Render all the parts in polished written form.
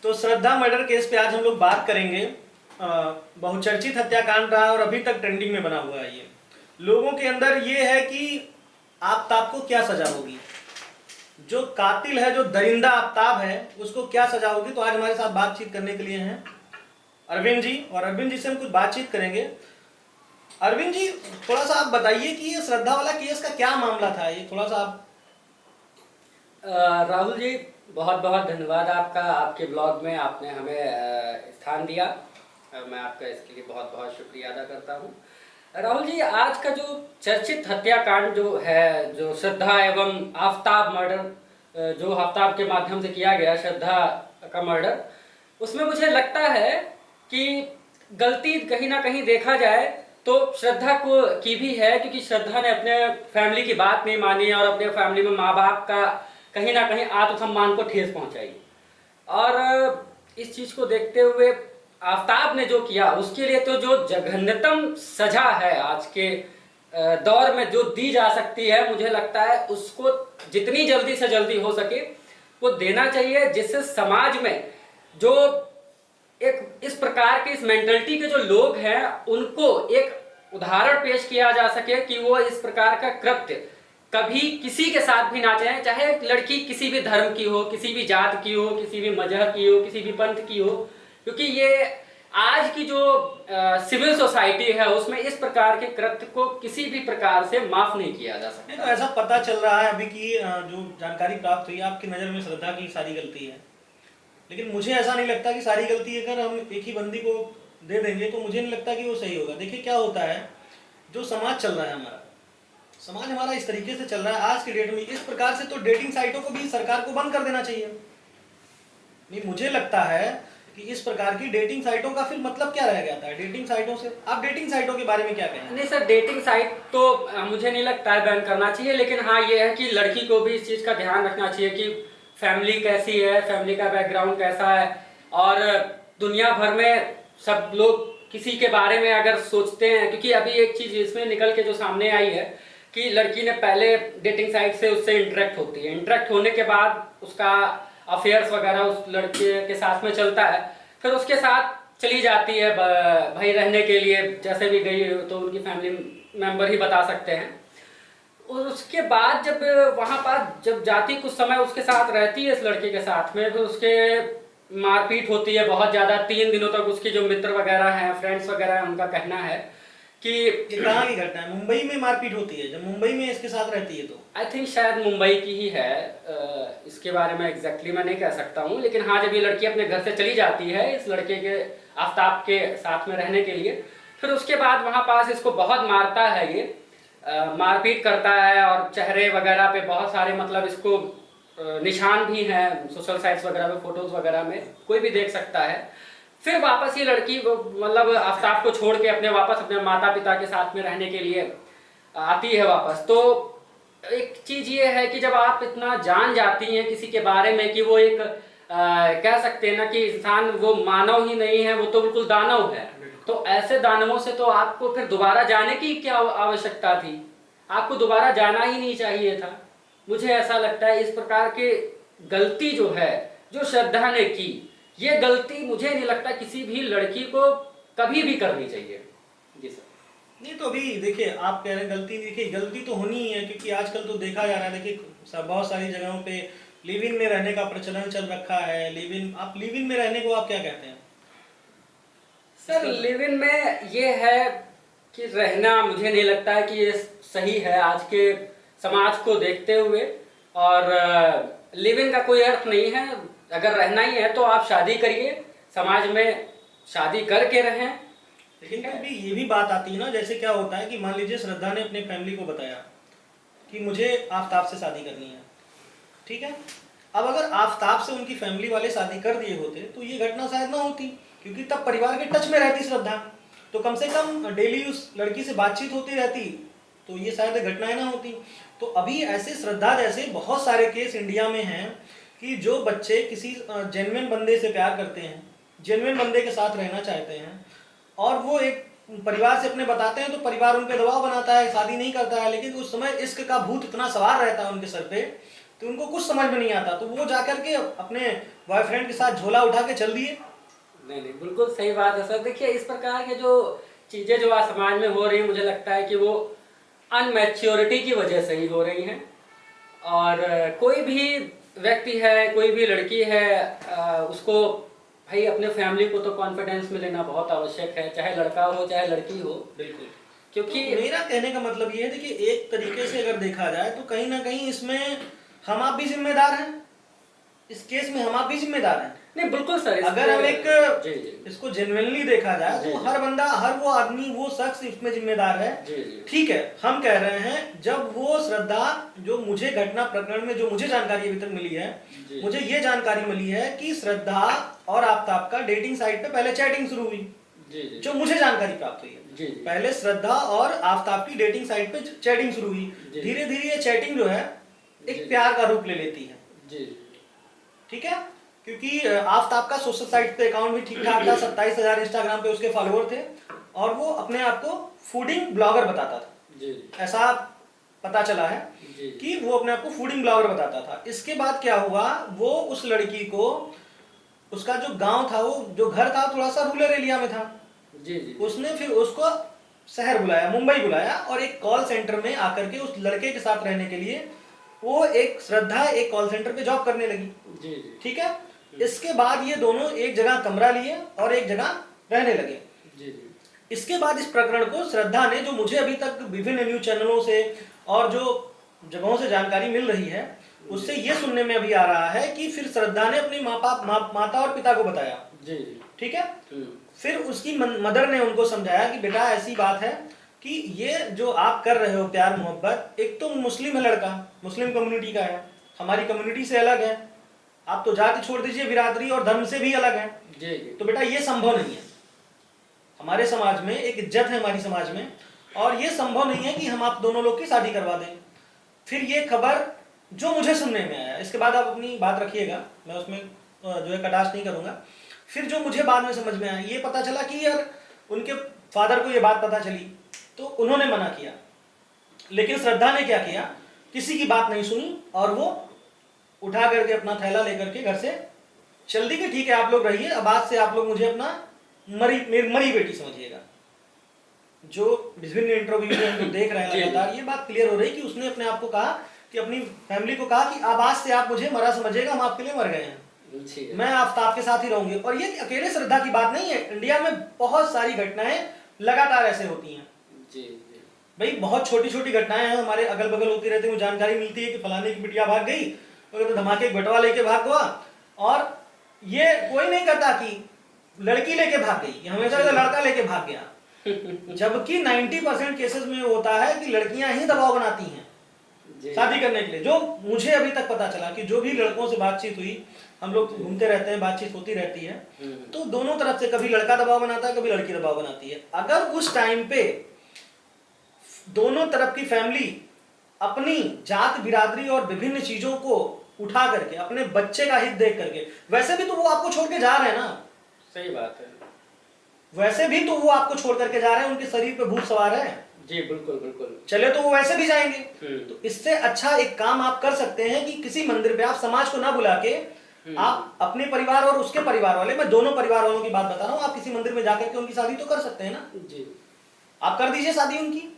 तो श्रद्धा murder case पे आज हम लोग बात करेंगे। बहुचर्चित हत्याकांड रहा और अभी तक ट्रेंडिंग में बना हुआ है। ये लोगों के अंदर ये है कि आफ्ताब को क्या सजा होगी, जो कातिल है, जो दरिंदा आफ्ताब है, उसको क्या सजा होगी। तो आज हमारे साथ बातचीत करने के लिए हैं अरविंद जी, और अरविंद जी से हम कुछ बातचीत करेंगे। अरविंद जी, थोड़ा सा आप बताइए कि ये श्रद्धा वाला केस का क्या मामला था, ये थोड़ा सा आप। राहुल जी, बहुत बहुत धन्यवाद आपका। आपके ब्लॉग में आपने हमें स्थान दिया। मैं आपका इसके लिए बहुत बहुत शुक्रिया अदा करता हूँ। राहुल जी, आज का जो चर्चित हत्याकांड जो है, जो श्रद्धा एवं आफ्ताब मर्डर, जो आफ्ताब के माध्यम से किया गया श्रद्धा का मर्डर, उसमें मुझे लगता है कि गलती कहीं ना कहीं देखा जाए तो श्रद्धा को की भी है, क्योंकि श्रद्धा ने अपने फैमिली की बात नहीं मानी और अपने फैमिली में माँ बाप का कहीं ना कहीं आत्मसम्मान को ठेस पहुंचाई। और इस चीज को देखते हुए आफ्ताब ने जो किया, उसके लिए तो जो जघन्यतम सजा है आज के दौर में जो दी जा सकती है, मुझे लगता है उसको जितनी जल्दी से जल्दी हो सके वो देना चाहिए, जिससे समाज में जो एक इस प्रकार के इस मेंटलिटी के जो लोग हैं उनको एक उदाहरण पेश किया जा सके कि वो इस प्रकार का कृत्य कभी किसी के साथ भी ना चाहें, चाहे लड़की किसी भी धर्म की हो, किसी भी जात की हो, किसी भी मजहब की हो, किसी भी पंथ की हो। क्योंकि ये आज की जो सिविल सोसाइटी है उसमें इस प्रकार के कृत्य को किसी भी प्रकार से माफ नहीं किया जा सकता। तो ऐसा पता चल रहा है अभी कि जो जानकारी प्राप्त हुई, आपकी नज़र में श्रद्धा की सारी गलती है, लेकिन मुझे ऐसा नहीं लगता कि सारी गलती अगर हम एक ही बंदी को दे देंगे तो मुझे नहीं लगता कि वो सही होगा। देखिए क्या होता है, जो समाज चल रहा है समाज हमारा इस तरीके से चल रहा है आज के डेट में, इस प्रकार से तो डेटिंग साइटों को भी सरकार को बंद कर देना चाहिए। नहीं, मुझे लगता है कि इस प्रकार की डेटिंग साइटों का फिर मतलब क्या रह गया था। डेटिंग साइटों से आप डेटिंग साइटों के बारे में क्या कहें? नहीं सर, डेटिंग साइट तो मुझे नहीं लगता है बैन करना चाहिए, लेकिन हाँ ये है कि लड़की को भी इस चीज़ का ध्यान रखना चाहिए कि फैमिली कैसी है, फैमिली का बैकग्राउंड कैसा है। और दुनिया भर में सब लोग किसी के बारे में अगर सोचते हैं, क्योंकि अभी एक चीज़ इसमें निकल के जो सामने आई है कि लड़की ने पहले डेटिंग साइट से उससे इंटरेक्ट होती है, इंटरेक्ट होने के बाद उसका अफेयर्स वगैरह उस लड़के के साथ में चलता है, फिर उसके साथ चली जाती है भाई रहने के लिए, जैसे भी गई तो उनकी फैमिली मेंबर ही बता सकते हैं। और उसके बाद जब वहाँ पर जब जाती, कुछ समय उसके साथ रहती है इस लड़के के साथ में, फिर उसके मारपीट होती है बहुत ज़्यादा। 3 दिनों तक उसके जो मित्र वगैरह हैं, फ्रेंड्स वगैरह हैं, उनका कहना है कि ये कहाँ की घटना है? मुंबई में मारपीट होती है? जब मुंबई में इसके साथ रहती है तो आई थिंक शायद मुंबई की ही है। इसके बारे में एग्जैक्टली मैं नहीं कह सकता हूँ, लेकिन हाँ जब ये लड़की अपने घर से चली जाती है इस लड़के के आफ्ताब के साथ में रहने के लिए, फिर उसके बाद वहाँ पास इसको बहुत मारता है, ये मारपीट करता है और चेहरे वगैरह पे बहुत सारे मतलब इसको निशान भी हैं, सोशल साइट्स वगैरह में, फोटोज वगैरह में कोई भी देख सकता है। फिर वापस ये लड़की मतलब आफ्ताब को छोड़ के अपने वापस अपने माता पिता के साथ में रहने के लिए आती है वापस। तो एक चीज ये है कि जब आप इतना जान जाती हैं किसी के बारे में कि वो एक कह सकते हैं ना कि इंसान वो मानव ही नहीं है, वो तो बिल्कुल दानव है, तो ऐसे दानवों से तो आपको फिर दोबारा जाने की क्या आवश्यकता थी? आपको दोबारा जाना ही नहीं चाहिए था। मुझे ऐसा लगता है इस प्रकार के गलती जो है, जो श्रद्धा ने की, ये गलती मुझे नहीं लगता किसी भी लड़की को कभी भी करनी चाहिए। जी सर। नहीं, तो अभी देखिए आप कह रहे हैं गलती, देखिए गलती तो होनी ही है, क्योंकि आजकल तो देखा जा रहा है, देखिए बहुत सारी जगहों पे लिव इन में रहने का प्रचलन चल रखा है। लिव इन में रहने को आप क्या कहते हैं? सर लिव इन में ये है कि रहना, मुझे नहीं लगता है कि ये सही है आज के समाज को देखते हुए। और लिव इन का कोई अर्थ नहीं है। अगर रहना ही है तो आप शादी करिए, समाज में शादी करके रहें। लेकिन फिर भी ये भी बात आती है ना, जैसे क्या होता है कि मान लीजिए श्रद्धा ने अपने फैमिली को बताया कि मुझे आफ्ताब से शादी करनी है, ठीक है। अब अगर आफ्ताब से उनकी फैमिली वाले शादी कर दिए होते तो ये घटना शायद ना होती, क्योंकि तब परिवार के टच में रहती श्रद्धा, तो कम से कम डेली उस लड़की से बातचीत होती रहती, तो ये शायद घटनाएं ना होती। तो अभी ऐसे श्रद्धा जैसे बहुत सारे केस इंडिया में हैं कि जो बच्चे किसी जेन्युइन बंदे से प्यार करते हैं, जेन्युइन बंदे के साथ रहना चाहते हैं, और वो एक परिवार से अपने बताते हैं तो परिवार उन पे दबाव बनाता है, शादी नहीं करता है, लेकिन उस समय इश्क का भूत इतना सवार रहता है उनके सर पे, तो उनको कुछ समझ में नहीं आता, तो वो जाकर के अपने बॉयफ्रेंड के साथ झोला उठा के चल दिए। नहीं नहीं, बिल्कुल सही बात है सर। देखिए, इस प्रकार के जो चीज़ें जो आज समाज में हो रही है, मुझे लगता है कि वो अनमैच्योरिटी की वजह से ही हो रही हैं। और कोई भी व्यक्ति है, कोई भी लड़की है, उसको भाई अपने फैमिली को तो कॉन्फिडेंस में लेना बहुत आवश्यक है, चाहे लड़का हो चाहे लड़की हो। बिल्कुल। क्योंकि तो मेरा कहने का मतलब ये है, देखिए एक तरीके से अगर देखा जाए तो कहीं ना कहीं इसमें हम आप भी जिम्मेदार हैं, इस केस में हम आप भी जिम्मेदार हैं। नहीं, बिल्कुल सर। अगर हम एक जी जी इसको जेन्युइनली देखा जाए जी, तो जी। हर बंदा, हर वो आदमी, वो शख्स इसमें जिम्मेदार है। जी जी ठीक है, हम कह रहे हैं जब वो श्रद्धा, जो मुझे घटना प्रकरण में जो मुझे जानकारी अभी तक मिली है, जी। मुझे ये जानकारी मिली है कि श्रद्धा और आफ्ताब का डेटिंग साइट पे पहले चैटिंग शुरू हुई, जी जी जो मुझे जानकारी प्राप्त हुई है। जी जी पहले श्रद्धा और आफ्ताब की डेटिंग साइट पे चैटिंग शुरू हुई, जी। धीरे धीरे ये चैटिंग जो है जी। एक प्यार का रूप ले लेती है। जी ठीक है, क्योंकि आफ्ताब का सोशल साइट पे अकाउंट भी ठीक ठाक था, 27,000 इंस्टाग्राम पे उसके फॉलोअर थे, और वो अपने आप को फूडिंग ब्लॉगर बताता था। जी ऐसा पता चला है जी कि वो अपने आप को फूडिंग ब्लॉगर बताता था। इसके बाद क्या हुआ, वो उस लड़की को, उसका जो गांव था, वो जो घर था थोड़ा सा रूरल एरिया में था, जी जी उसने फिर उसको शहर बुलाया, मुंबई बुलाया, और एक कॉल सेंटर में आकर के उस लड़के के साथ रहने के लिए वो एक श्रद्धा एक कॉल सेंटर पे जॉब करने लगी। जी जी ठीक है, इसके बाद ये दोनों एक जगह कमरा लिए और एक जगह रहने लगे। जी जी इसके बाद इस प्रकरण को श्रद्धा ने, जो मुझे अभी तक विभिन्न न्यूज चैनलों से और जो जगहों से जानकारी मिल रही है, उससे ये सुनने में अभी आ रहा है कि फिर श्रद्धा ने अपनी माता और पिता को बताया। जी जी ठीक है, फिर उसकी मदर ने उनको समझाया कि बेटा ऐसी बात है कि ये जो आप कर रहे हो प्यार मोहब्बत, एक तो मुस्लिम है लड़का, मुस्लिम कम्युनिटी का है, हमारी कम्युनिटी से अलग है, आप तो जाति छोड़ दीजिए, बिरादरी और धर्म से भी अलग है, जी जी तो बेटा ये संभव नहीं है। हमारे समाज में एक इज्जत है, हमारी समाज में, और ये संभव नहीं है कि हम आप दोनों लोग की शादी करवा दें। फिर ये खबर जो मुझे सुनने में आया, इसके बाद आप अपनी बात रखिएगा, मैं उसमें जो है कटाक्ष नहीं करूंगा। फिर जो मुझे बाद में समझ में आया, ये पता चला कि यार उनके फादर को ये बात पता चली तो उन्होंने मना किया, लेकिन श्रद्धा ने क्या किया, किसी की बात नहीं सुनी और वो उठा करके अपना थैला लेकर के घर से चल दी कि ठीक है आप लोग रहिए, अब आज से आप लोग मुझे अपना मरी बेटी समझिएगा। जो विभिन्न इंटरव्यू में हम लोग देख रहे हैं लगातार, ये बात क्लियर हो रही कि उसने अपने आप को कहा कि अपनी फैमिली को कहा कि अब आज से आप मुझे मरा समझिएगा, हम आपके लिए मर गए हैं, मैं आफ्ताब के साथ ही रहूंगी। और ये अकेले श्रद्धा की बात नहीं है, इंडिया में बहुत सारी घटनाएं लगातार ऐसे होती हैं। जी जी भाई बहुत छोटी छोटी घटनाएं हैं, हमारे अगल बगल होती रहती है, जानकारी मिलती है कि फलाने की बिटिया भाग गई, तो धमाके बटवा लेके भाग गया, और ये कोई नहीं कहता कि लड़की लेके भाग गई, हमेशा लड़का लेके भाग गया। जबकि 90% केसेस में होता है कि लड़कियां ही दबाव बनाती हैं शादी करने के लिए। जो मुझे अभी तक पता चला कि जो भी लड़कों से बातचीत हुई, हम लोग घूमते रहते हैं, बातचीत होती रहती है, तो दोनों तरफ से कभी लड़का दबाव बनाता है, कभी लड़की दबाव बनाती है। अगर उस टाइम पे दोनों तरफ की फैमिली अपनी जात बिरादरी और विभिन्न चीजों को उठा करके अपने बच्चे का हित देख करके, वैसे भी तो वो आपको छोड़ के जा रहे हैं ना, सही बात है, वैसे भी तो वो आपको छोड़ करके जा रहे हैं, उनके शरीर पे भूत सवार है। जी बिल्कुल बिल्कुल, चले तो वो वैसे भी जाएंगे। तो इससे अच्छा एक काम आप कर सकते हैं कि किसी मंदिर पे आप समाज को ना बुला के आप अपने परिवार और उसके परिवार वाले, मैं दोनों परिवार वालों की बात बता रहा हूँ, आप किसी मंदिर में जाकर के उनकी शादी तो कर सकते हैं ना। जी आप कर दीजिए शादी उनकी।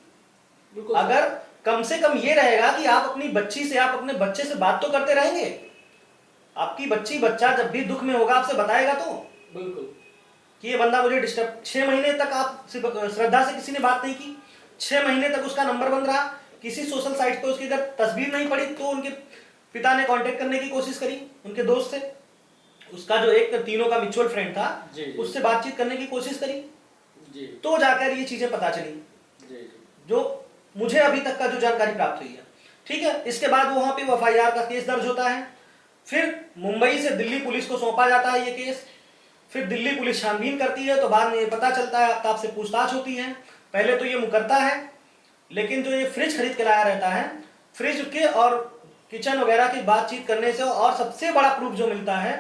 बिल्कुल, अगर कम से कम ये रहेगा कि आप अपनी बच्ची से, आप अपने बच्चे से बात तो करते रहेंगे, आपकी बच्ची बच्चा जब भी दुख में होगा आपसे बताएगा तो बिल्कुल कि ये बंदा मुझे डिस्टर्ब। 6 महीने तक आप श्रद्धा से किसी ने बात नहीं की, 6 महीने तक उसका नंबर बंद रहा, किसी सोशल साइट पे उसकी अगर तस्वीर नहीं पड़ी तो उनके पिता ने कांटेक्ट करने की कोशिश करी उनके दोस्त से, उसका जो एक तीनों का म्यूचुअल फ्रेंड था उससे बातचीत करने की कोशिश करी, जी तो जाकर ये चीजें पता चली, जी जो मुझे अभी तक का जो जानकारी प्राप्त हुई है। ठीक है, इसके बाद वहां पे एफआईआर का केस दर्ज होता है, फिर मुंबई से दिल्ली पुलिस को सौंपा जाता है ये केस, फिर दिल्ली पुलिस छानबीन करती है, तो बाद में ये पता चलता है, आफ्ताब से पूछताछ होती है। पहले तो ये मुकरता है, लेकिन जो ये फ्रिज खरीद के लाया रहता है, फ्रिज के और किचन वगैरह की बातचीत करने से, और सबसे बड़ा प्रूफ जो मिलता है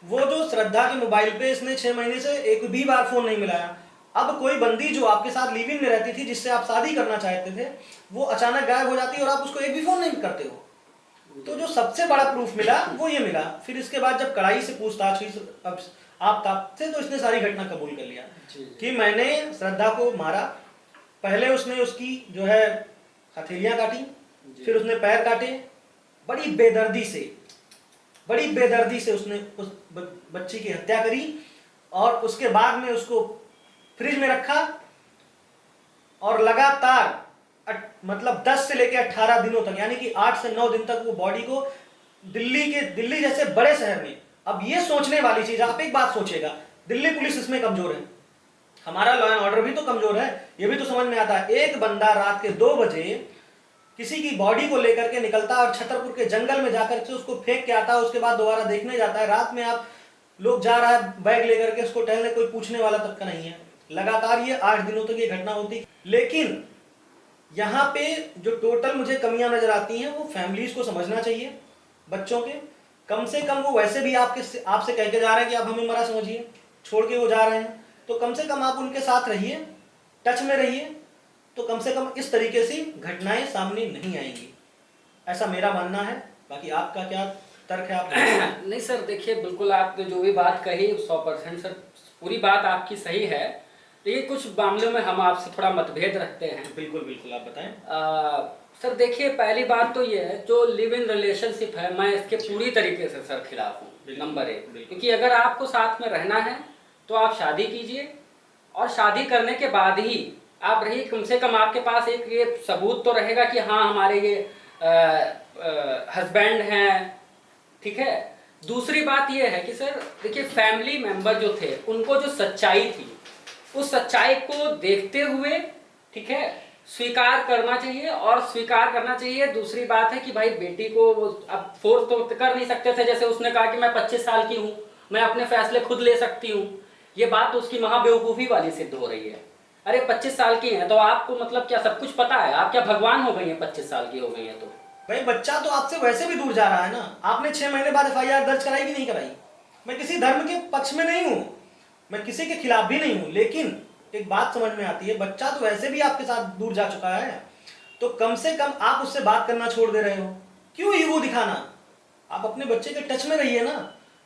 वो जो श्रद्धा के मोबाइल पे इसने 6 महीने से एक भी बार फोन नहीं मिलाया। अब कोई बंदी जो आपके साथ लिव इन में रहती थी, जिससे आप शादी करना चाहते थे, वो अचानक गायब हो जाती है और आप उसको एक भी फोन नहीं करते हो। तो जो सबसे बड़ा प्रूफ मिला वो ये मिला। फिर इसके बाद जब कड़ाई से पूछताछ हुई अब आफ्ताब से, तो इसने सारी घटना कबूल कर लिया कि मैंने श्रद्धा को मारा। पहले उसने उसकी जो है हथेलियां काटी, फिर उसने पैर काटे, बड़ी बेदर्दी से उसने उस बच्ची की हत्या करी और उसके बाद में उसको फ्रिज में रखा और लगातार मतलब 10 से लेकर 18 दिनों तक, यानी कि 8 से 9 दिन तक वो बॉडी को दिल्ली जैसे बड़े शहर में। अब ये सोचने वाली चीज, आप एक बात सोचेगा, दिल्ली पुलिस इसमें कमजोर है, हमारा लॉ एंड ऑर्डर भी तो कमजोर है, ये भी तो समझ में आता है। एक बंदा रात के 2 बजे किसी की बॉडी को लेकर के निकलता है और छतरपुर के जंगल में जाकर के उसको फेंक के आता है, उसके बाद दोबारा देखने जाता है। रात में आप लोग जा रहा है बैग लेकर के उसको टहलने, कोई पूछने वाला तक का नहीं है। लगातार ये 8 दिनों तक ये घटना होती। लेकिन यहाँ पे जो टोटल मुझे कमियां नजर आती हैं वो फैमिलीज को समझना चाहिए, बच्चों के कम से कम। वो वैसे भी आपसे कह के जा रहे हैं कि आप हमें मरा समझिए, छोड़ के वो जा रहे हैं, तो कम से कम आप उनके साथ रहिए, टच में रहिए, तो कम से कम इस तरीके से घटनाएं सामने नहीं आएंगी, ऐसा मेरा मानना है। बाकी आपका क्या तर्क है? आप नहीं सर, देखिए बिल्कुल आपने जो भी बात कही 100% सर, पूरी बात आपकी सही है। लेकिन कुछ मामलों में हम आपसे थोड़ा मतभेद रखते हैं। बिल्कुल बिल्कुल, आप बताएं। सर देखिए, पहली बात तो ये है, जो लिव इन रिलेशनशिप है, मैं इसके पूरी तरीके से सर खिलाफ हूँ, नंबर 1। क्योंकि अगर आपको साथ में रहना है तो आप शादी कीजिए, और शादी करने के बाद ही आप रहिए। कम से कम आपके पास एक ये सबूत तो रहेगा कि हाँ हमारे ये हस्बैंड हैं, ठीक है। दूसरी बात ये है कि सर देखिए, फैमिली मेंबर जो थे उनको जो सच्चाई थी, उस सच्चाई को देखते हुए, ठीक है, स्वीकार करना चाहिए और स्वीकार करना चाहिए। दूसरी बात है कि भाई बेटी को अब फोर्स तो कर नहीं सकते थे, जैसे उसने कहा कि मैं 25 साल की हूँ, मैं अपने फैसले खुद ले सकती हूँ। ये बात तो उसकी महाबेवकूफ़ी वाली सिद्ध हो रही है। अरे 25 साल की हैं तो आपको मतलब क्या सब कुछ पता है? आप क्या भगवान हो गई हैं? 25 साल की हो गई हैं तो भाई बच्चा तो आपसे वैसे भी दूर जा रहा है ना। आपने 6 महीने बाद FIR दर्ज कराई कि नहीं कराई? मैं किसी धर्म के पक्ष में नहीं हूँ, मैं किसी के खिलाफ भी नहीं हूँ, लेकिन एक बात समझ में आती है, बच्चा तो वैसे भी आपके साथ दूर जा चुका है, तो कम से कम आप उससे बात करना छोड़ दे रहे हो। क्यों ईगो दिखाना? आप अपने बच्चे के टच में रहिए ना।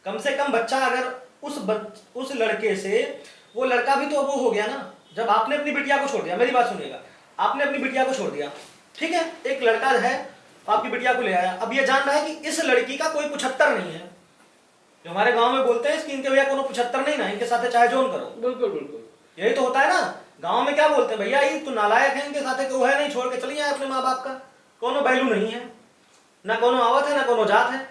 कम से कम बच्चा अगर उस लड़के से, वो लड़का भी तो वो हो गया ना, जब आपने अपनी बिटिया को छोड़ दिया। मेरी बात सुनिएगा, आपने अपनी बिटिया को छोड़ दिया, ठीक है, एक लड़का है आपकी बिटिया को ले आया। अब ये जान रहा है कि इस लड़की का कोई 75 नहीं है, जो हमारे गांव में बोलते हैं कि इनके भैया कोनो 75 नहीं ना, इनके साथ चाहे जोन करो। बिल्कुल बिल्कुल, यही तो होता है ना। गांव में क्या बोलते हैं, भैया ये तो नालायक है, इनके साथ वो है नहीं, छोड़ के चली जाए अपने माँ बाप का, कोनो वैल्यू नहीं है, ना कोनो आवत है, ना कोनो जात है।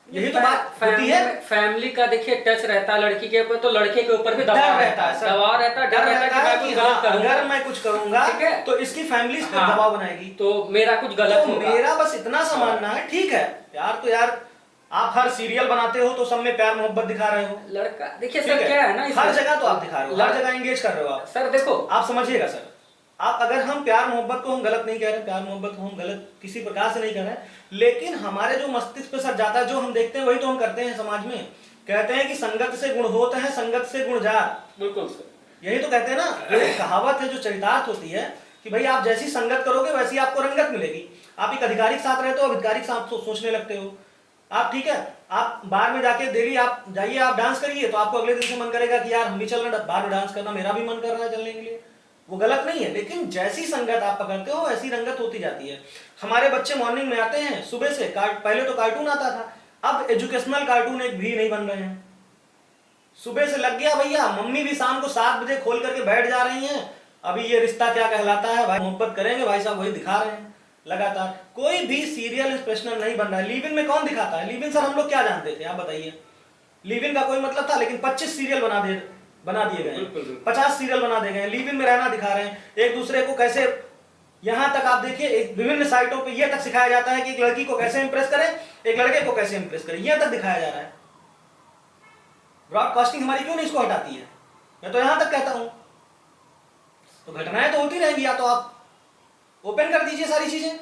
यही तो बात होती है। फैमिली का देखिए टच रहता है लड़की के ऊपर, तो लड़के के ऊपर भी डर रहता है, दबाव रहता है, डर रहता है कि अगर मैं कुछ करूंगा, ठीक है, तो इसकी फैमिली इस पर दबाव बनाएगी, तो मेरा कुछ गलत तो होगा। मेरा बस इतना सा मानना है। ठीक है यार, तो यार आप हर सीरियल बनाते हो तो सब में प्यार मोहब्बत दिखा रहे हो। लड़का देखिए सर क्या है ना, हर जगह तो आप दिखा रहे हो, हर जगह एंगेज कर रहे हो आप। सर देखो, आप समझिएगा सर, आप अगर हम प्यार मोहब्बत को हम गलत नहीं कह रहे, प्यार मोहब्बत को हम गलत किसी प्रकार से नहीं कर रहे, लेकिन हमारे जो मस्तिष्क पे सर जाता है, जो हम देखते हैं वही तो हम करते हैं समाज में। कहते हैं कि संगत से गुण होते हैं, संगत से गुण जार। बिल्कुल सर, यही तो कहते हैं ना। जो एक कहावत है, जो चरितार्थ होती है कि भाई आप जैसी संगत करोगे वैसी आपको रंगत मिलेगी। आप एक अधिकारी के साथ रहते हो, अधिकारी के साथ सोचने लगते हो आप, ठीक है। आप बार में जाके डेली आप जाइए, आप डांस करिए, तो आपको अगले दिन से मन करेगा कि यार हम भी चल रहे हैं बार में डांस करना, मेरा भी मन कर रहा है चलने के लिए। वो गलत नहीं है, लेकिन जैसी संगत आप पकड़ते हो वैसी रंगत होती जाती है। हमारे बच्चे मॉर्निंग में आते हैं सुबह से, पहले तो कार्टून आता था, अब एजुकेशनल कार्टून एक भी नहीं बन रहे हैं। सुबह से लग गया भैया, मम्मी भी शाम को 7 बजे खोल करके बैठ जा रही हैं। अभी ये रिश्ता क्या कहलाता है, भाई मोहब्बत करेंगे, भाई साहब वही दिखा रहे हैं लगातार। कोई भी सीरियल इंस्पिरेशनल नहीं बन रहा है। लिव इन में कौन दिखाता है? लिव इन सर हम लोग क्या जानते थे, आप बताइए। लिव इन का कोई मतलब था, लेकिन 25 सीरियल बना दिए गए, 50 सीरियल बना दिए गए, लिव इन में रहना दिखा रहे हैं एक दूसरे को कैसे। यहां तक आप देखिए, विभिन्न साइटों पे यह तक सिखाया जाता है कि एक लड़की को कैसे इंप्रेस करें, एक लड़के को कैसे इंप्रेस करें, यह तक दिखाया जा रहा है। ब्रॉडकास्टिंग हमारी क्यों नहीं इसको हटाती है? मैं तो यहां तक कहता हूं। तो घटनाएं तो होती रहेंगी, या तो आप ओपन कर दीजिए सारी चीजें।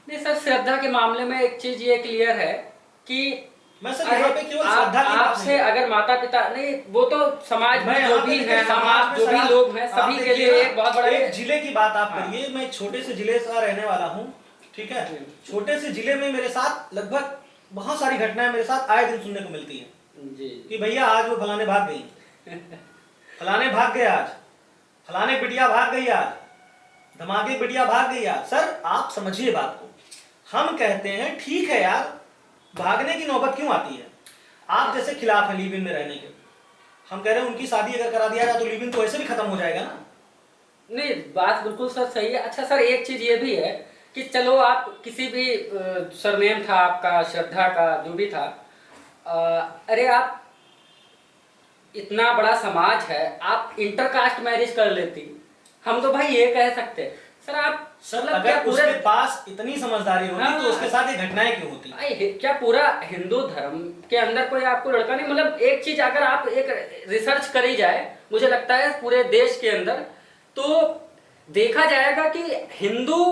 नहीं सर, श्रद्धा के मामले में एक चीज ये क्लियर है कि मैं सर यहाँ पे केवल श्रद्धा की बात आपसे अगर माता पिता नहीं, वो तो समाज में जो भी है, समाज जो भी लोग हैं, सभी के लिए एक बहुत बड़ा एक जिले की बात आप करिए। मैं एक छोटे से जिले से रहने वाला हूँ, ठीक है, छोटे से जिले में मेरे साथ लगभग बहुत सारी घटनाएं मेरे साथ आए दिन सुनने को मिलती है जी कि भैया आज वो फलाने भाग गई, फलाने भाग गए आज, फलाने बिटिया भाग गई आज, धमाके बिटिया भाग गई आज। सर आप समझिए बात को, हम कहते हैं ठीक है यार, भागने की नौबत क्यों आती है? आप जैसे खिलाफ हैं लिव इन में रहने के, हम कह रहे हैं उनकी शादी अगर करा दिया जाए तो लिव इन तो ऐसे भी खत्म हो जाएगा ना। नहीं, बात बिल्कुल सर सही है। अच्छा सर, एक चीज ये भी है कि चलो आप किसी भी सरनेम था आपका, श्रद्धा का जो भी था, अरे आप इतना बड़ा समाज है, आप इंटरकास्ट मैरिज कर लेती। हम तो भाई ये कह सकते हैं सर, आप सर मतलब अगर क्या उसके पास इतनी समझदारी होती हाँ, तो उसके साथ ये घटनाएं क्यों होती? क्या पूरा हिंदू धर्म के अंदर कोई आपको लड़का नहीं, मतलब एक चीज अगर आप एक रिसर्च करी जाए, मुझे लगता है पूरे देश के अंदर, तो देखा जाएगा कि हिंदू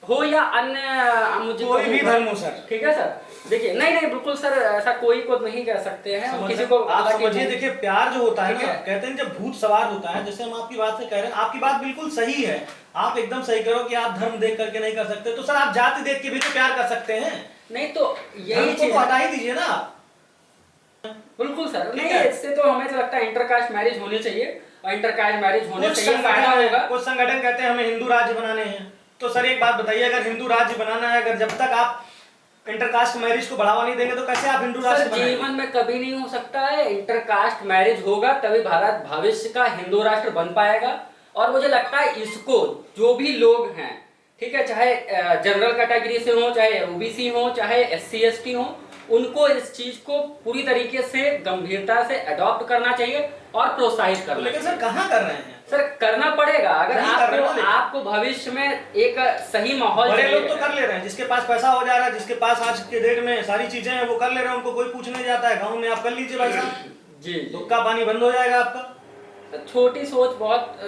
हो या अन्य मुझे कोई भी धर्म हो सर, ठीक है सर, देखिए नहीं बिल्कुल सर, ऐसा कोई को नहीं कह सकते हैं और किसी को आप समझिए। देखिए प्यार जो होता है ठीक ना, है। कहते हैं जब भूत सवार होता है, जैसे हम आपकी बात से कह रहे हैं, आपकी बात बिल्कुल सही है, आप एकदम सही करो कि आप धर्म देख करके नहीं कर सकते, तो सर आप जाति देख के भी तो प्यार कर सकते हैं। नहीं तो यही धर्म को चीज तो हटा ही दीजिए ना। बिल्कुल सर, ठीक नहीं है। इससे तो हमें तो लगता है इंटरकास्ट मैरिज होनी चाहिए, और इंटरकास्ट मैरिज होने कुछ से ये फायदा होगा। कुछ संगठन कहते हैं हमें हिंदू राज्य बनाने हैं, तो सर एक बात बताइए, अगर हिंदू राज्य बनाना है, अगर जब तक आप इंटरकास्ट मैरिज को बढ़ावा नहीं देंगे तो कैसे आप हिंदू राष्ट्र सर बनाएंगे? जीवन में कभी नहीं हो सकता है, इंटरकास्ट मैरिज होगा तभी भारत भविष्य का हिंदू राष्ट्र बन पाएगा। और मुझे लगता है इसको जो भी लोग हैं, ठीक है, चाहे जनरल कैटेगरी से हो, चाहे ओबीसी हो, चाहे SC ST हो, उनको इस चीज को पूरी तरीके से गंभीरता से अडॉप्ट करना चाहिए और प्रोत्साहित करना लेकिन चाहिए। सर कहाँ कर रहे हैं? सर करना पड़ेगा, अगर नहीं कर रहे हो, लेकिन आपको भविष्य में एक सही माहौल बड़े चाहिए। लोग तो कर ले रहे हैं, जिसके पास पैसा हो जा रहा है, जिसके पास आज के डेट में सारी चीजें हैं वो कर ले रहे हैं, उनको कोई पूछने नहीं जाता है। गाँव में आप कर लीजिए भाई साहब, जी दुख का पानी बंद हो जाएगा आपका। छोटी सोच बहुत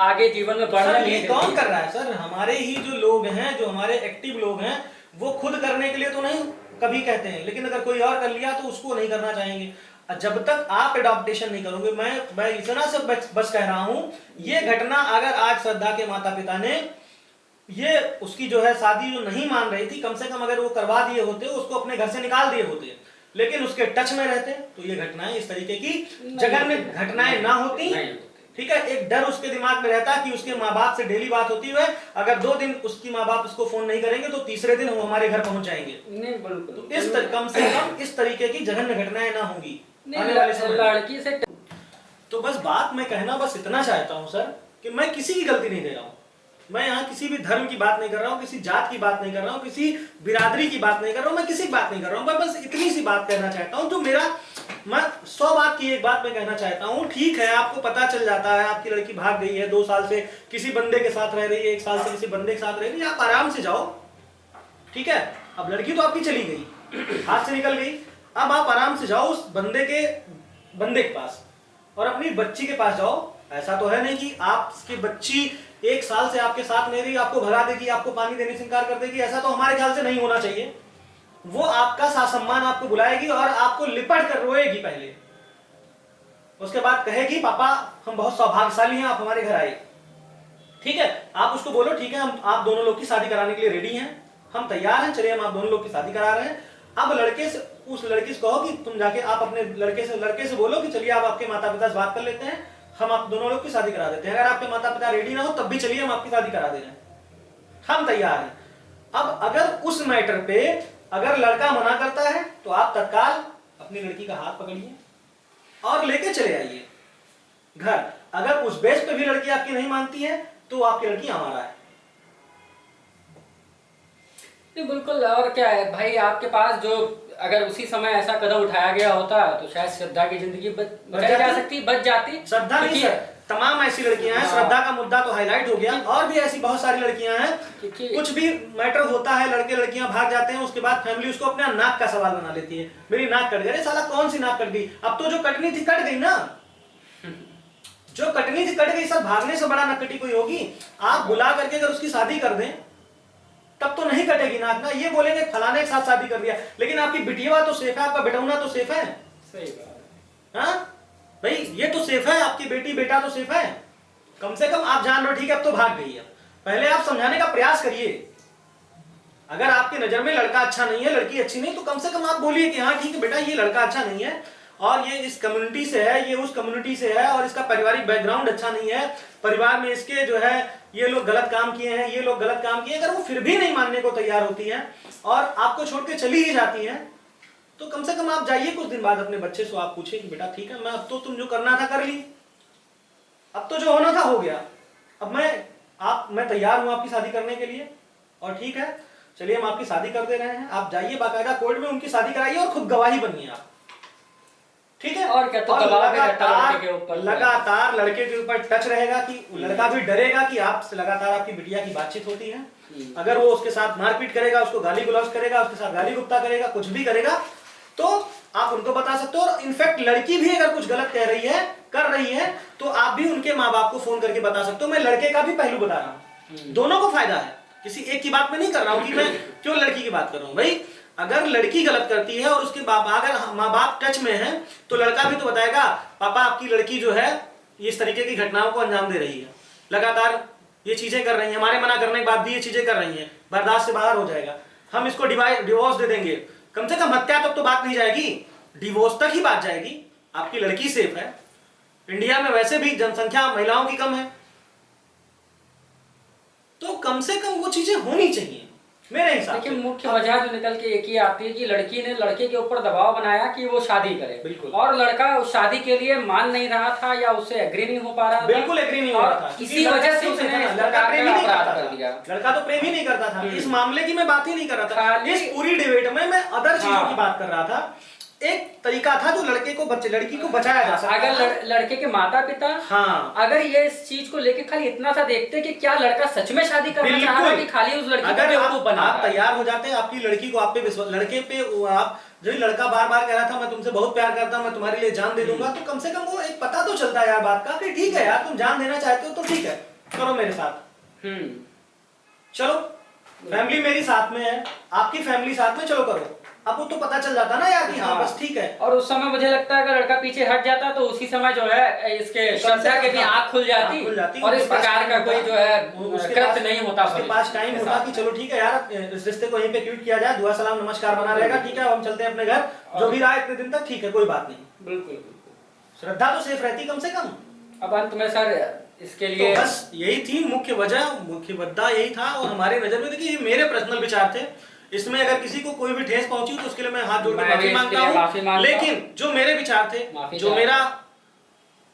आगे जीवन में बढ़ना सर नहीं ये देती। कौन कर रहा है? सर हमारे ही जो लोग हैं, जो हमारे एक्टिव लोग हैं, वो खुद करने के लिए तो नहीं कभी कहते हैं, लेकिन अगर कोई और कर लिया तो उसको नहीं करना चाहेंगे। जब तक आप एडॉप्टेशन नहीं करोगे, मैं इतना सब बस कह रहा हूं, ये घटना अगर आज श्रद्धा के माता पिता ने ये उसकी जो है शादी जो नहीं मान रही थी, कम से कम अगर वो करवा दिए होते, उसको अपने घर से निकाल दिए होते, लेकिन उसके टच में रहते, तो ये घटनाएं इस तरीके की जघन्य घटनाएं ना होती। ठीक है, एक डर उसके दिमाग में रहता कि उसके माँ बाप से डेली बात होती है, अगर 2 दिन उसकी माँ बाप उसको फोन नहीं करेंगे तो तीसरे दिन वो हमारे घर पहुंच जाएंगे। नहीं बिल्कुल, तो इस कम से कम इस तरीके की जघन्य घटनाएं ना होंगी आने वाले समय में। लड़की से तो बस बात मैं कहना बस इतना चाहता हूं सर कि मैं किसी की गलती नहीं दे रहा हूं, मैं यहाँ किसी भी धर्म की बात नहीं कर रहा हूँ, किसी जात की बात नहीं कर रहा हूँ, किसी बिरादरी की बात नहीं कर रहा हूँ, मैं किसी की बात नहीं कर रहा हूँ, मैं बस इतनी सी बात कहना चाहता हूँ जो मैं 100 बात की एक बात मैं कहना चाहता हूँ। ठीक है, आपको पता चल जाता है आपकी लड़की भाग गई है, 2 साल से किसी बंदे के साथ रह रही है, 1 साल से किसी बंदे के साथ रह रही है, आप आराम से जाओ। ठीक है, अब लड़की तो आपकी चली गई, हाथ से निकल गई, अब आप आराम से जाओ उस बंदे के पास और अपनी बच्ची के पास जाओ। ऐसा तो है नहीं कि आपकी बच्ची 1 साल से आपके साथ नहीं रही, आपको भगा देगी, आपको पानी देने से इनकार कर देगी, ऐसा तो हमारे ख्याल से नहीं होना चाहिए। वो आपका सासम्मान आपको बुलाएगी और आपको लिपट कर रोएगी पहले, उसके बाद कहेगी पापा हम बहुत सौभाग्यशाली हैं, आप हमारे घर आए। ठीक है, आप उसको बोलो ठीक है, हम आप दोनों लोग की शादी कराने के लिए रेडी हैं, हम तैयार हैं, चलिए हम आप दोनों लोग की शादी करा रहे हैं। अब लड़के से उस लड़की से कहो कि तुम जाके आप अपने लड़के से बोलो कि चलिए आप आपके माता पिता से बात कर लेते हैं, हम आप दोनों लोग की शादी करा देते हैं। अगर आपके माता पिता रेडी ना हो तब भी चलिए हम आपकी शादी करा दे रहे हैं, हम तैयार हैं। अब अगर उस मैटर पे अगर लड़का मना करता है तो आप तत्काल अपनी लड़की का हाथ पकड़िए और लेके चले आइए घर। अगर उस बेस पे भी लड़की आपकी नहीं मानती है तो आपकी लड़की हमारा है। बिल्कुल, और क्या है भाई, आपके पास जो अगर उसी समय ऐसा कदम उठाया गया होता तो शायद श्रद्धा की जिंदगी बच जाती। श्रद्धा नहीं सर, तमाम ऐसी लड़कियां हैं, श्रद्धा का मुद्दा तो हाईलाइट हो गया, और भी ऐसी बहुत सारी लड़कियां हैं, कुछ भी मैटर होता है, लड़के लड़कियां भाग जाते हैं, उसके बाद फैमिली उसको अपना नाक का सवाल बना लेती है, मेरी नाक कट गई। अरे साला कौन सी नाक कट गई? अब तो जो कटनी थी कट गई ना, जो कटनी थी कट गई सर, भागने से बड़ा नकटी कोई होगी? आप बुला करके अगर उसकी शादी कर दें तब तो नहीं कटेगी नाक ना, ये बोलेंगे फलाने के साथ शादी कर दिया, लेकिन आपकी बिटिया तो सेफ है, आपका बेटौना तो सेफ है। सही बात हाँ भाई, ये तो सेफ है, आपकी बेटी बेटा तो सेफ है, कम से कम आप जान लो। ठीक है अब तो भाग गई है, पहले आप समझाने का प्रयास करिए, अगर आपके नजर में लड़का अच्छा नहीं है, लड़की अच्छी नहीं, तो कम से कम आप बोलिए कि हाँ ठीक है बेटा, ये लड़का अच्छा नहीं है और ये इस कम्युनिटी से है, ये उस कम्युनिटी से है और इसका पारिवारिक बैकग्राउंड अच्छा नहीं है, परिवार में इसके जो है ये लोग गलत काम किए हैं, ये लोग गलत काम किए। अगर वो फिर भी नहीं मानने को तैयार होती है और आपको छोड़ के चली ही जाती है, तो कम से कम आप जाइए कुछ दिन बाद अपने बच्चे से, आप पूछिए कि बेटा ठीक है, मैं अब तो तुम जो करना था कर ली, अब तो जो होना था हो गया, अब मैं तैयार हूं आपकी शादी करने के लिए, और ठीक है चलिए हम आपकी शादी कर दे रहे हैं। आप जाइए बाकायदा कोर्ट में उनकी शादी कराइए और खुद गवाही बनिए आप, ठीक है। और क्या, तो दबाव भी रहता है लड़के के ऊपर, लगातार लड़के के ऊपर टच रहेगा कि लड़का भी डरेगा कि आपसे लगातार आपकी बिटिया की बातचीत होती है। अगर वो उसके साथ मारपीट करेगा, उसको गाली गुलौज करेगा, उसके साथ गाली गुप्ता करेगा, कुछ भी करेगा, तो आप उनको बता सकते हो। और इनफैक्ट लड़की भी अगर कुछ गलत कह रही है, कर रही है, तो आप भी उनके माँ बाप को फोन करके बता सकते हो। मैं लड़के का भी पहलू बता रहा हूँ, दोनों को फायदा है, किसी एक की बात में नहीं कर रहा हूँ कि मैं क्यों लड़की की बात कर रहा हूँ। भाई अगर लड़की गलत करती है और उसके अगर माँ बाप टच में है, तो लड़का भी तो बताएगा पापा आपकी लड़की जो है इस तरीके की घटनाओं को अंजाम दे रही है, लगातार ये चीजें कर रही है, हमारे मना करने के बाद भी ये चीजें कर रही है, बर्दाश्त से बाहर हो जाएगा, हम इसको डिवोर्स दे देंगे। कम से कम हत्या तक तो बात नहीं जाएगी, डिवोर्स तक ही बात जाएगी। आपकी लड़की सेफ है, इंडिया में वैसे भी जनसंख्या महिलाओं की कम है, तो कम से कम वो चीजें होनी चाहिए मेरे हिसाब से। लेकिन मुख्य वजह जो निकल के एक ही आती है कि लड़की ने लड़के के ऊपर दबाव बनाया कि वो शादी करे, बिल्कुल, और लड़का उस शादी के लिए मान नहीं रहा था या उससे एग्री नहीं हो पा रहा था, बिल्कुल एग्री नहीं हो रहा था, इसी वजह से उसने लड़का प्रेम ही नहीं करता कर दिया। था, लड़का तो प्रेम ही नहीं करता था। इस मामले की मैं बात ही नहीं कर रहा था, इस पूरी डिबेट में मैं अदर चीजों की बात कर रहा था। एक तरीका था जो लड़की को बचाया जा सकता। अगर लड़के के माता पिता अगर ये इस चीज को लेके खाली इतना सा देखते कि क्या लड़का सच में शादी करना चाह रहा है कि खाली उस लड़की अगर को आप तैयार हो जाते, आपकी लड़की को आप पे विश्वास, लड़के पे आप जो लड़का बार बार कह रहा था मैं तुमसे बहुत प्यार करता हूं, मैं तुम्हारे लिए जान दे दूंगा, तो कम से कम वो एक पता तो चलता है यार बात का कि ठीक है यार तुम जान देना चाहते हो तो ठीक है करो मेरे साथ, चलो फैमिली मेरी साथ में है, आपकी फैमिली साथ में, चलो करो। अब वो तो पता चल जाता ना यार कि हाँ बस ठीक है। और उस समय मुझे लगता है अगर लड़का पीछे हट जाता तो उसी समय जो है इसके श्रद्धा के भी आंख खुल जाती और इस प्रकार का कोई जो है कृत्य नहीं होता, उसके पास टाइम होता कि चलो ठीक है यार इस रिश्ते को यहीं पे क्विट किया जाए, दुआ सलाम नमस्कार बना रहेगा, ठीक है हम चलते हैं अपने घर, जो भी रहा इतने दिन तक ठीक है कोई बात नहीं। बिल्कुल, श्रद्धा तो सेफ रहती कम से कम। अब अंत में सर इसके लिए तो बस यही थी मुख्य मुद्दा यही था। और हमारे नजर में देखिए ये मेरे पर्सनल विचार थे, इसमें अगर किसी को कोई भी ठेस पहुंची तो उसके लिए मैं हाथ जोड़कर माफी मांगता हूं। लेकिन जो मेरे विचार थे, जो मेरा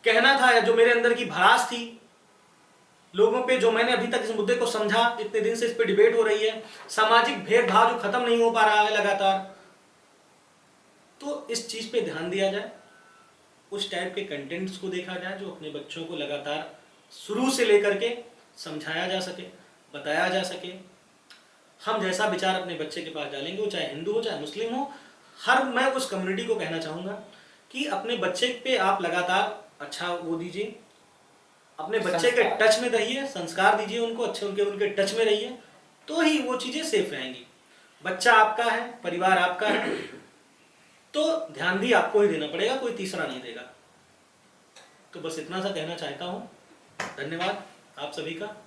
कहना था, जो मेरे अंदर की भड़ास थी लोगों पे, जो मैंने अभी तक इस मुद्दे को समझा, इतने दिन से इस पे डिबेट हो रही है, सामाजिक भेदभाव जो खत्म नहीं हो पा रहा है लगातार, तो इस चीज पे ध्यान दिया जाए, उस टाइप के कंटेंट्स को देखा जाए जो अपने बच्चों को लगातार शुरू से लेकर के समझाया जा सके, बताया जा सके। हम जैसा विचार अपने बच्चे के पास डालेंगे, वो चाहे हिंदू हो चाहे मुस्लिम हो, मैं उस कम्युनिटी को कहना चाहूँगा कि अपने बच्चे पे आप लगातार अच्छा वो दीजिए, अपने बच्चे के टच में रहिए, संस्कार दीजिए उनको अच्छे, उनके टच में रहिए, तो ही वो चीज़ें सेफ रहेंगी। बच्चा आपका है, परिवार आपका है, तो ध्यान भी आपको ही देना पड़ेगा, कोई तीसरा नहीं देगा। तो बस इतना सा कहना चाहता हूँ। धन्यवाद आप सभी का।